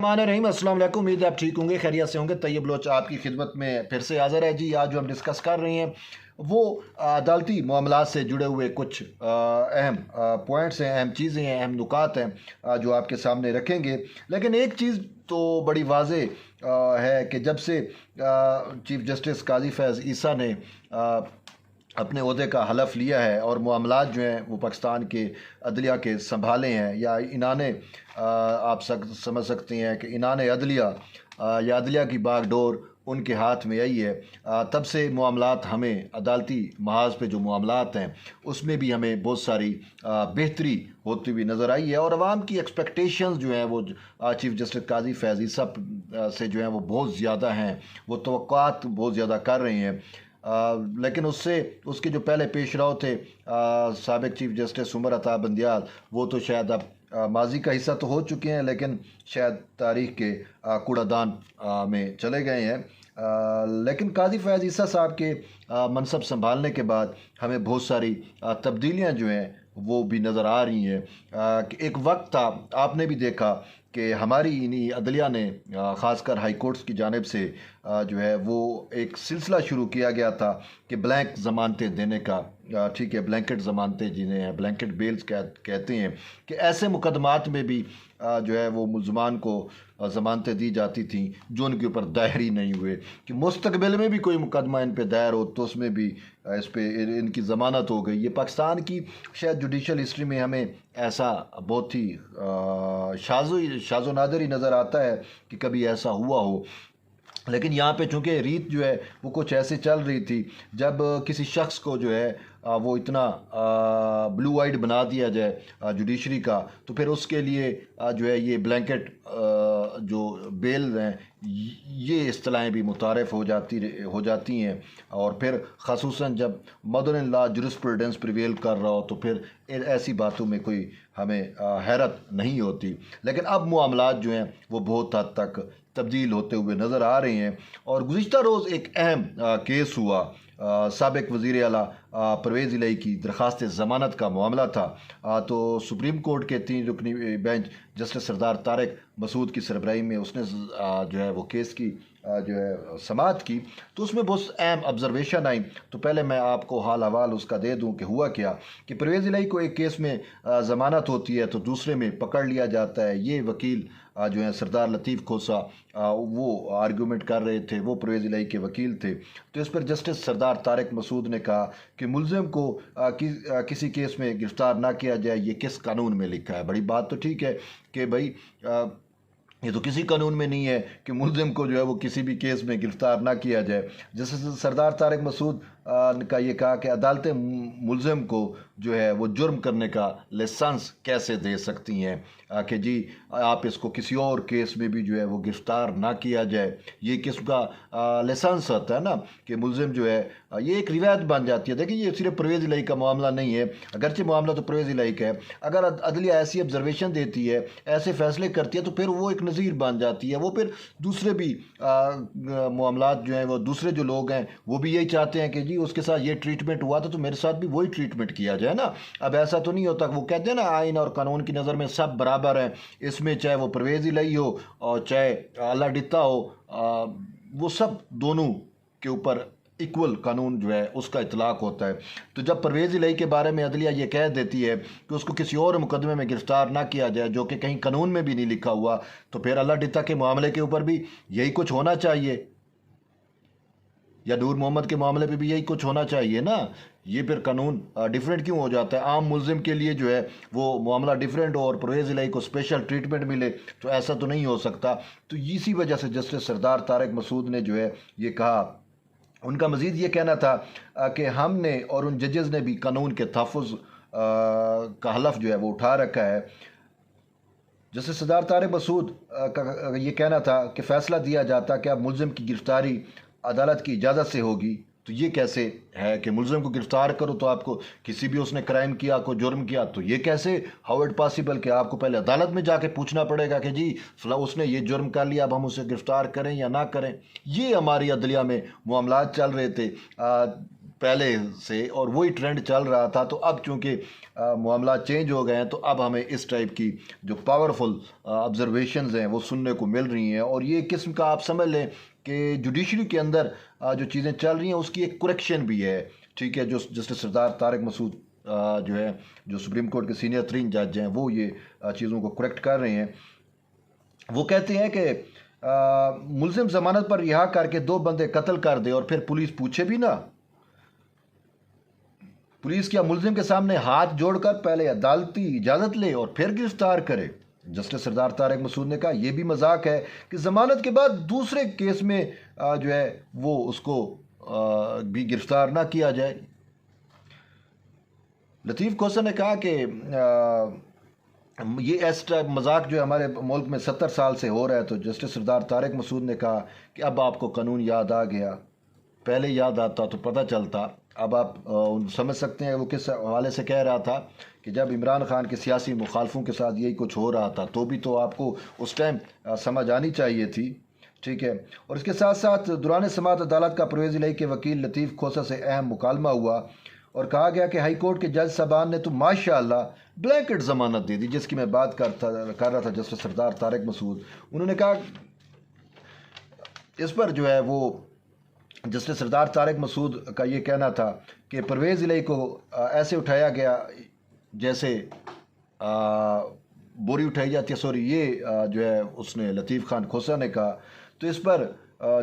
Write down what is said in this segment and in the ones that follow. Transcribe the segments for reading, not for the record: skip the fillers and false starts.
रहीम अस्सलाम वालेकुम। उम्मीद है आप ठीक होंगे, खैरियत से होंगे। तैयब बलोच आपकी खिदमत में फिर से हाज़िर है जी। आज जो हम डिस्कस कर रहे हैं वो अदालती मामलात से जुड़े हुए कुछ अहम पॉइंट्स हैं, अहम चीज़ें हैं, अहम नुकात हैं जो आपके सामने रखेंगे। लेकिन एक चीज़ तो बड़ी वाज़े है कि जब से चीफ जस्टिस काजी फैज़ ईसा ने अपने ओहदे का हलफ लिया है और मामलात जो हैं वो पाकिस्तान के अदलिया के संभाले हैं, या इनाने आप समझ सकते हैं कि इनाने अदलिया या अदलिया की बागडोर उनके हाथ में आई है, तब से मामलात हमें अदालती महाज पे जो मामलात हैं उसमें भी हमें बहुत सारी बेहतरी होती हुई नज़र आई है। और आवाम की एक्सपेक्टेशंस जो हैं वो चीफ जस्टिस काजी फैज़ ईसा से जो हैं वो बहुत ज़्यादा हैं, वो तवक्कुआत बहुत ज़्यादा कर रहे हैं। लेकिन उसके जो पहले पेशराव थे साबिक चीफ जस्टिस उमर अता बंदियाल, वो तो शायद अब माजी का हिस्सा तो हो चुके हैं, लेकिन शायद तारीख़ के कूड़ादान में चले गए हैं। लेकिन काजी फैज़ ईसा साहब के मनसब संभालने के बाद हमें बहुत सारी तब्दीलियां जो हैं वो भी नज़र आ रही हैं। कि एक वक्त था, आपने भी देखा कि हमारी इन्हीं अदलिया ने ख़ासकर हाई कोर्ट्स की जानिब से जो है वो एक सिलसिला शुरू किया गया था कि ब्लैंक ज़मानतें देने का, ठीक है, ब्लैंकेट ज़मानतें जिन्हें हैं ब्लैंकेट बेल्स कहते हैं, कि ऐसे मुकदमात में भी जो है वो मुलजमान को ज़मानतें दी जाती थी जो उनके ऊपर दायर ही नहीं हुए, कि मुस्तकबिल में भी कोई मुकदमा इन पे दायर हो तो उसमें भी इस पे इनकी ज़मानत हो गई। ये पाकिस्तान की शायद जुडिशल हिस्ट्री में हमें ऐसा बहुत ही शाज़ो नादिर ही नज़र आता है कि कभी ऐसा हुआ हो। लेकिन यहाँ पे चूँकि रीत जो है वो कुछ ऐसे चल रही थी, जब किसी शख्स को जो है वो इतना ब्लू आइड बना दिया जाए जुडिशरी का, तो फिर उसके लिए जो है ये ब्लैंकेट जो बेल हैं ये इस्तिलाहें भी मुतारफ़ हो जाती हैं। और फिर ख़ुसूसन जब मॉडर्न लॉ जुरिस्प्रूडेंस प्रिवेल कर रहा हो तो फिर ऐसी बातों में कोई हमें हैरत नहीं होती। लेकिन अब मामलात जो हैं वो बहुत हद तक तब्दील होते हुए नज़र आ रहे हैं। और गुज़िश्ता रोज़ एक अहम केस हुआ, साबिक वज़ीर आला परवेज़ इलाही की दरख्वास्त ज़मानत का मामला था। तो सुप्रीम कोर्ट के 3 रुकनी बेंच जस्टिस सरदार तारिक मसूद की सरबराही में उसने जो है वो केस की जो है समाअत की, तो उसमें बहुत अहम ऑब्जर्वेशन आई। तो पहले मैं आपको हाल हवाल उसका दे दूं कि हुआ क्या, कि परवेज़ इलाही को एक केस में ज़मानत होती है तो दूसरे में पकड़ लिया जाता है। ये वकील जो है सरदार लतीफ़ खोसा वो आर्गूमेंट कर रहे थे, वो परवेज़ इलाही के वकील थे। तो इस पर जस्टिस सरदार तारिक मसूद ने कहा कि मुलज़िम को किसी केस में गिरफ़्तार ना किया जाए, ये किस कानून में लिखा है। बड़ी बात तो ठीक है कि भाई ये तो किसी कानून में नहीं है कि मुलज़िम को जो है वो किसी भी केस में गिरफ़्तार ना किया जाए। जैसे सरदार तारिक मसूद का ये कहा कि अदालतें मुलज़िम को जो है वो जुर्म करने का लाइसेंस कैसे दे सकती हैं कि जी आप इसको किसी और केस में भी जो है वो गिरफ़्तार ना किया जाए। ये किस्म का लाइसेंस होता है ना कि मुलज़िम जो है ये एक रिवायत बन जाती है। देखिए ये सिर्फ परवेज़ इलाही का मामला नहीं है, अगरचे मामला तो परवेज़ इलाही का है। अगर अदलिया ऐसी ऑब्जर्वेशन देती है, ऐसे फैसले करती है, तो फिर वो एक नज़ीर बन जाती है। वो फिर दूसरे भी मामलात जो हैं वो दूसरे जो लोग हैं वो भी यही चाहते हैं कि जी उसके साथ ये ट्रीटमेंट हुआ था तो मेरे साथ भी वही ट्रीटमेंट किया जाए ना। अब ऐसा तो नहीं होता, वो कहते हैं ना आइन और कानून की नज़र में सब बराबर हैं, इसमें चाहे वो परवेज़ इलाही हो और चाहे अल्लाह डित्ता हो, वो सब दोनों के ऊपर इक्वल कानून जो है उसका इतलाक़ होता है। तो जब परवेज़ इलाही के बारे में अदलिया ये कह देती है कि उसको किसी और मुकदमे में गिरफ़्तार ना किया जाए जो कि कहीं कानून में भी नहीं लिखा हुआ, तो फिर अल्लाह डित्ता के मामले के ऊपर भी यही कुछ होना चाहिए, या नूर मोहम्मद के मामले पे भी यही कुछ होना चाहिए ना। ये फिर कानून डिफरेंट क्यों हो जाता है? आम मुलजिम के लिए जो है वो मामला डिफरेंट हो और परवेज़ इलाही को स्पेशल ट्रीटमेंट मिले, तो ऐसा तो नहीं हो सकता। तो इसी वजह से जस्टिस सरदार तारिक मसूद ने जो है ये कहा। उनका मज़ीद ये कहना था कि हमने और उन जजेस ने भी कानून के तहफ़्फ़ुज़ का हलफ जो है वो उठा रखा है। जस्टिस सरदार तारिक मसूद का ये कहना था कि फ़ैसला दिया जाता कि अब मुलज़िम की गिरफ़्तारी अदालत की इजाज़त से होगी, तो ये कैसे है कि मुलज़िम को गिरफ़्तार करो तो आपको किसी भी उसने क्राइम किया, कोई जुर्म किया, तो ये कैसे, हाउ इट पॉसिबल कि आपको पहले अदालत में जाके पूछना पड़ेगा कि जी फला उसने ये जुर्म कर लिया, अब हम उसे गिरफ़्तार करें या ना करें। ये हमारी अदलिया में मामलात चल रहे थे। पहले से और वही ट्रेंड चल रहा था। तो अब चूँकि मामलात चेंज हो गए हैं तो अब हमें इस टाइप की जो पावरफुल ऑब्जर्वेशंस हैं वो सुनने को मिल रही हैं, और ये किस्म का आप समझ लें कि जुडिशरी के अंदर जो चीज़ें चल रही हैं उसकी एक करेक्शन भी है। ठीक है, जो जस्टिस सरदार तारिक मसूद जो है, जो सुप्रीम कोर्ट के सीनियर तरीन जज हैं, वो ये चीज़ों को करेक्ट कर रहे हैं। वो कहते हैं कि मुलजिम जमानत पर रिहा करके 2 बंदे कत्ल कर दे और फिर पुलिस पूछे भी ना। पुलिस क्या मुलजिम के सामने हाथ जोड़कर पहले अदालती इजाज़त ले और फिर गिरफ्तार करे? जस्टिस सरदार तारिक मसूद ने कहा यह भी मजाक है कि जमानत के बाद दूसरे केस में जो है वो उसको भी गिरफ्तार ना किया जाए। लतीफ़ खोसा ने कहा कि ये ऐसा मजाक जो हमारे मुल्क में 70 साल से हो रहा है। तो जस्टिस सरदार तारिक मसूद ने कहा कि अब आपको कानून याद आ गया, पहले याद आता तो पता चलता। अब आप समझ सकते हैं वो किस हवाले से कह रहा था कि जब इमरान खान के सियासी मुखालफों के साथ यही कुछ हो रहा था तो भी तो आपको उस टाइम समझ आनी चाहिए थी। ठीक है, और इसके साथ साथ दौरान समाअत अदालत का परवेज़ इलाही के वकील लतीफ़ खोसा से अहम मुकालमा हुआ और कहा गया कि हाई कोर्ट के जज साहबान ने तो माशाअल्लाह ब्लैंकेट ज़मानत दे दी, जिसकी मैं बात कर रहा था जस्टिस सरदार तारिक मसूद। उन्होंने कहा इस पर जो है वो जस्टिस सरदार तारिक मसूद का ये कहना था कि परवेज़ इलाही को ऐसे उठाया गया जैसे बोरी उठाई जाती है, सॉरी ये जो है उसने लतीफ़ खान खोसा ने कहा। तो इस पर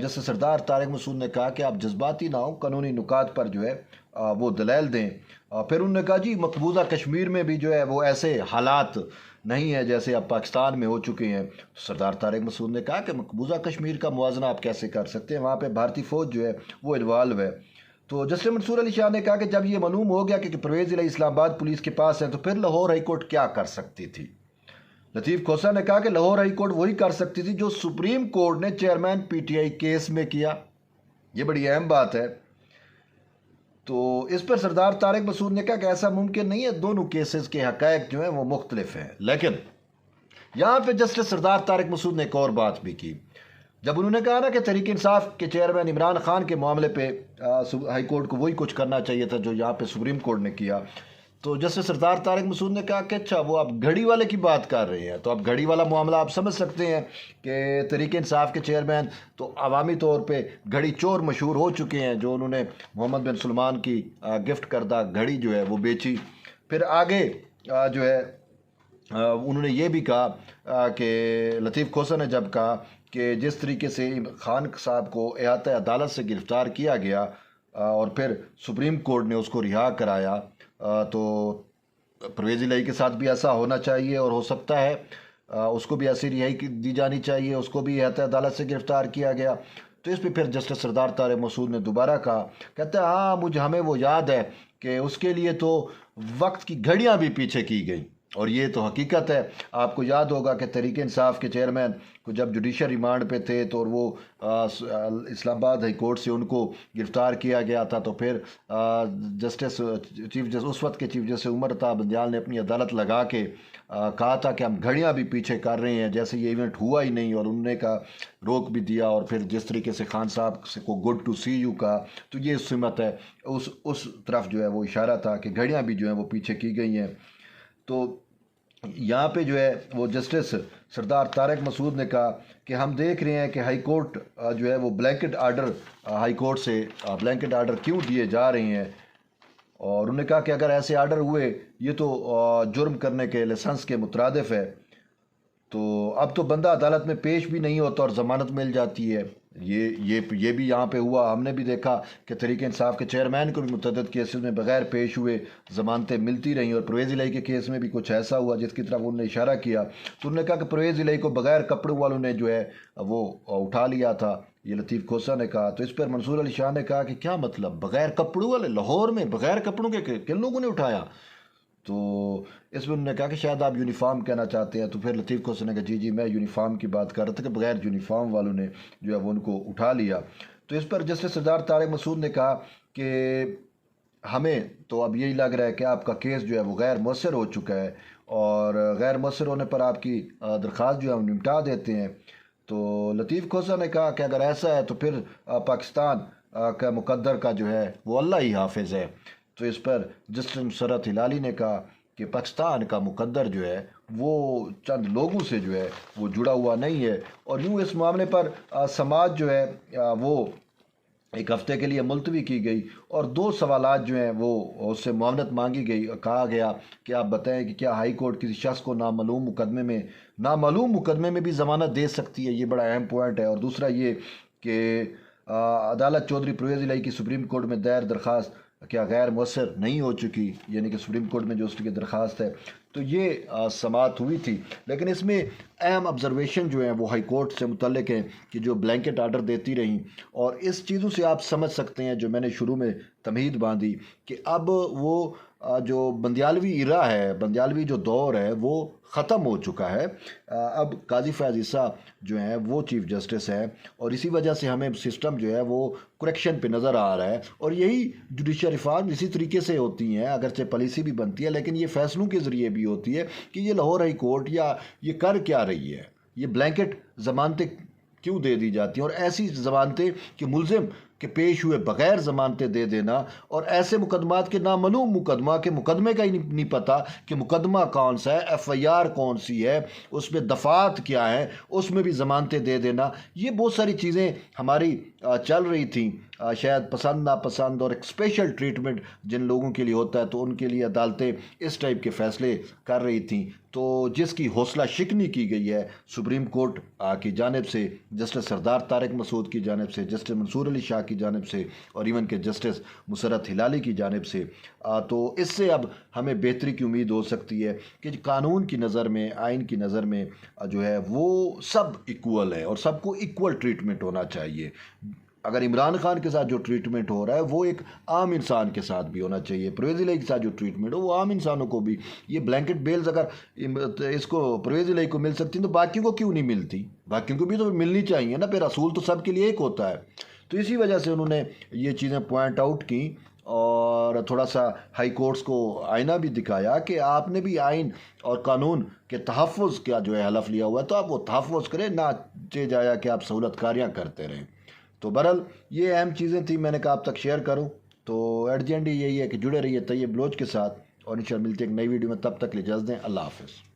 जस्टिस सरदार तारिक मसूद ने कहा कि आप जज्बाती ना हो, कानूनी नुकात पर जो है वो दलाइल दें। फिर उन्होंने कहा जी मकबूजा कश्मीर में भी जो है वो ऐसे हालात नहीं है जैसे अब पाकिस्तान में हो चुके हैं। सरदार तारिक मसूद ने कहा कि मकबूजा कश्मीर का मुवाजना आप कैसे कर सकते हैं, वहाँ पे भारतीय फ़ौज जो है वो इन्वॉल्व है। तो जस्टिस मंसूर अली शाह ने कहा कि जब ये मालूम हो गया कि परवेज़ इलाही इस्लामाबाद पुलिस के पास है तो फिर लाहौर हाई कोर्ट क्या कर सकती थी? लतीफ़ खोसा ने कहा कि लाहौर हाई कोर्ट वही कर सकती थी जो सुप्रीम कोर्ट ने चेयरमैन पीटीआई केस में किया। ये बड़ी अहम बात है। तो इस पर सरदार तारिक मसूद ने कहा कि ऐसा मुमकिन नहीं है, दोनों केसेस के हक़ाइक़ जो हैं वो मुख्तलिफ हैं। लेकिन यहाँ पे जस्टिस सरदार तारिक मसूद ने एक और बात भी की, जब उन्होंने कहा ना कि तहरीक इंसाफ के चेयरमैन इमरान खान के मामले पे हाई कोर्ट को वही कुछ करना चाहिए था जो यहाँ पे सुप्रीम कोर्ट ने किया। तो जस्टिस सरदार तारिक मसूद ने कहा कि अच्छा वो आप घड़ी वाले की बात कर रहे हैं, तो अब घड़ी वाला मामला आप समझ सकते हैं कि तहरीक इंसाफ के चेयरमैन तो अवामी तौर पे घड़ी चोर मशहूर हो चुके हैं, जो उन्होंने मोहम्मद बिन सलमान की गिफ्ट करदा घड़ी जो है वो बेची। फिर आगे जो है उन्होंने ये भी कहा कि लतीफ़ खोसा ने जब कहा कि जिस तरीके से खान साहब को अहाता अदालत से गिरफ़्तार किया गया और फिर सुप्रीम कोर्ट ने उसको रिहा कराया, तो परवेज़ इलाही के साथ भी ऐसा होना चाहिए और हो सकता है उसको भी ऐसी रिहाई दी जानी चाहिए, उसको भी अहाता अदालत से गिरफ़्तार किया गया। तो इस पर फिर जस्टिस सरदार तारिक मसूद ने दोबारा कहा, कहते हैं हाँ हमें वो याद है कि उसके लिए तो वक्त की घड़ियाँ भी पीछे की गई, और ये तो हकीकत है। आपको याद होगा कि तहरीक इंसाफ के चेयरमैन को जब जुडिशल रिमांड पे थे तो वो इस्लामाबाद हाई कोर्ट से उनको गिरफ़्तार किया गया था। तो फिर जस्टिस चीफ जस्टिस उस वक्त के चीफ जस्टिस उमर अता बंदियाल ने अपनी अदालत लगा के कहा था कि हम घड़ियाँ भी पीछे कर रहे हैं, जैसे ये इवेंट हुआ ही नहीं, और उन्होंने का रोक भी दिया। और फिर जिस तरीके से खान साहब से को गुड टू सी यू का, तो ये सिमत है उस तरफ जो है वो इशारा था कि घड़ियाँ भी जो है वो पीछे की गई हैं। तो यहाँ पे जो है वो जस्टिस सरदार तारिक मसूद ने कहा कि हम देख रहे हैं कि हाई कोर्ट जो है वो ब्लैंकेट आर्डर हाई कोर्ट से ब्लैंकेट आर्डर क्यों दिए जा रहे हैं, और उन्होंने कहा कि अगर ऐसे आर्डर हुए ये तो जुर्म करने के लाइसेंस के मुतरादिफ है। तो अब तो बंदा अदालत में पेश भी नहीं होता और ज़मानत मिल जाती है। ये भी यहाँ पे हुआ। हमने भी देखा कि तहरीक इंसाफ के चेयरमैन को भी मुतअद्दिद केसेस में बगैर पेश हुए ज़मानतें मिलती रहीं, और परवेज़ इलाही के केस में भी कुछ ऐसा हुआ जिसकी तरफ उन्होंने इशारा किया। तो उन्होंने कहा कि परवेज़ इलाही को बगैर कपड़ों वालों ने जो है वो उठा लिया था, ये लतीफ़ खोसा ने कहा। तो इस पर मंसूर अली शाह ने कहा कि क्या मतलब बगैर कपड़ों वाले, लाहौर में बगैर कपड़ों के किन लोगों ने उठाया? तो इसमें उन्होंने कहा कि शायद आप यूनिफॉर्म कहना चाहते हैं। तो फिर लतीफ़ खोसा ने कहा जी मैं यूनिफॉर्म की बात कर रहा था कि बगैर यूनिफॉर्म वालों ने जो है वो उनको उठा लिया। तो इस पर जस्टिस सरदार तारिक मसूद ने कहा कि हमें तो अब यही लग रहा है कि आपका केस जो है वो गैर मौसर हो चुका है, और गैर मौसर होने पर आपकी दरख्वास्त जो है हम निपटा देते हैं। तो लतीफ़ खोसा ने कहा कि अगर ऐसा है तो फिर पाकिस्तान का मुकद्दर का जो है वो अल्लाह ही हाफिज़ है। तो इस पर जस्टिस नुसरत हिलाली ने कहा कि पाकिस्तान का मुकद्दर जो है वो चंद लोगों से जो है वो जुड़ा हुआ नहीं है, और यूँ इस मामले पर समाज जो है वो एक हफ़्ते के लिए मुलतवी की गई, और 2 सवालात जो हैं वो उससे मुआवनत मांगी गई। कहा गया कि आप बताएं कि क्या हाई कोर्ट किसी शख्स को नामालूम मुकदमे में भी ज़मानत दे सकती है। ये बड़ा अहम पॉइंट है। और दूसरा ये कि अदालत चौधरी परवेज़ इलाही की सुप्रीम कोर्ट में दायर दरख्वास्त क्या गैर मुअस्सर नहीं हो चुकी, यानी कि सुप्रीम कोर्ट में जो उसकी दरख्वास्त है। तो ये समाअत हुई थी, लेकिन इसमें अहम ऑब्जर्वेशन जो है वो हाई कोर्ट से मुतल्लिक हैं कि जो ब्लैंकेट आर्डर देती रहीं, और इस चीज़ों से आप समझ सकते हैं जो मैंने शुरू में तमहीद बांधी कि अब वो जो बंदियालवी इरा है, बंदियालवी जो दौर है वो ख़त्म हो चुका है। अब काजी फैज़ ईसा जो हैं वो चीफ़ जस्टिस हैं, और इसी वजह से हमें सिस्टम जो है वो करेक्शन पे नज़र आ रहा है। और यही जुडिशल रिफॉर्म इसी तरीके से होती हैं, अगरचे पॉलिसी भी बनती है लेकिन ये फैसलों के ज़रिए भी होती है कि ये लाहौर हाई कोर्ट या ये कर क्या रही है, ये ब्लैंकेट ज़मानतें क्यों दे दी जाती हैं, और ऐसी ज़मानतें कि मुलजिम के पेश हुए बग़ैर ज़मानतें दे देना, और ऐसे मुकदमात के नामालूम मुकदमे का ही नहीं पता कि मुकदमा कौन सा है, FIR कौन सी है, उसमें दफ़ात क्या है, उसमें भी ज़मानतें दे देना। ये बहुत सारी चीज़ें हमारी चल रही थी, शायद पसंद नापसंद, और एक स्पेशल ट्रीटमेंट जिन लोगों के लिए होता है तो उनके लिए अदालतें इस टाइप के फ़ैसले कर रही थी। तो जिसकी हौसला शिकनी की गई है सुप्रीम कोर्ट की जानिब से, जस्टिस सरदार तारिक मसूद की जानिब से, जस्टिस मंसूर अली शाह की जानिब से, और इवन के जस्टिस मुसरत हिलाली की जानिब से, तो इससे अब हमें बेहतरी की उम्मीद हो सकती है कि कानून की नज़र में, आइन की नज़र में जो है वो सब इक्वल है और सबको इक्वल ट्रीटमेंट होना चाहिए। अगर इमरान खान के साथ जो ट्रीटमेंट हो रहा है वो एक आम इंसान के साथ भी होना चाहिए, परवेज़ इलाही के साथ जो ट्रीटमेंट हो वो आम इंसानों को भी। ये ब्लैंकेट बेल्स अगर इसको परवेज़ इलाही को मिल सकती तो बाकियों को क्यों नहीं मिलती? बाकियों को भी तो मिलनी चाहिए ना, फिर रसूल तो सबके लिए एक होता है। तो इसी वजह से उन्होंने ये चीज़ें पॉइंट आउट की, और थोड़ा सा हाई कोर्ट्स को आईना भी दिखाया कि आपने भी आइन और कानून के तहफ़्फ़ुज़ का जो है हलफ लिया हुआ है, तो आप वो तहफ़्फ़ुज़ करें, ना चे जाया कि आप सहूलतकारियाँ करते रहें। तो बहरहाल ये अहम चीज़ें थी, मैंने कहा आप तक शेयर करूं। तो एट द एंड यही है कि जुड़े रहिए तैयब बलोच के साथ, और इंशाअल्लाह मिलते हैं एक नई वीडियो में। तब तक ले इजाज़त दें। अल्लाह हाफ़िज़।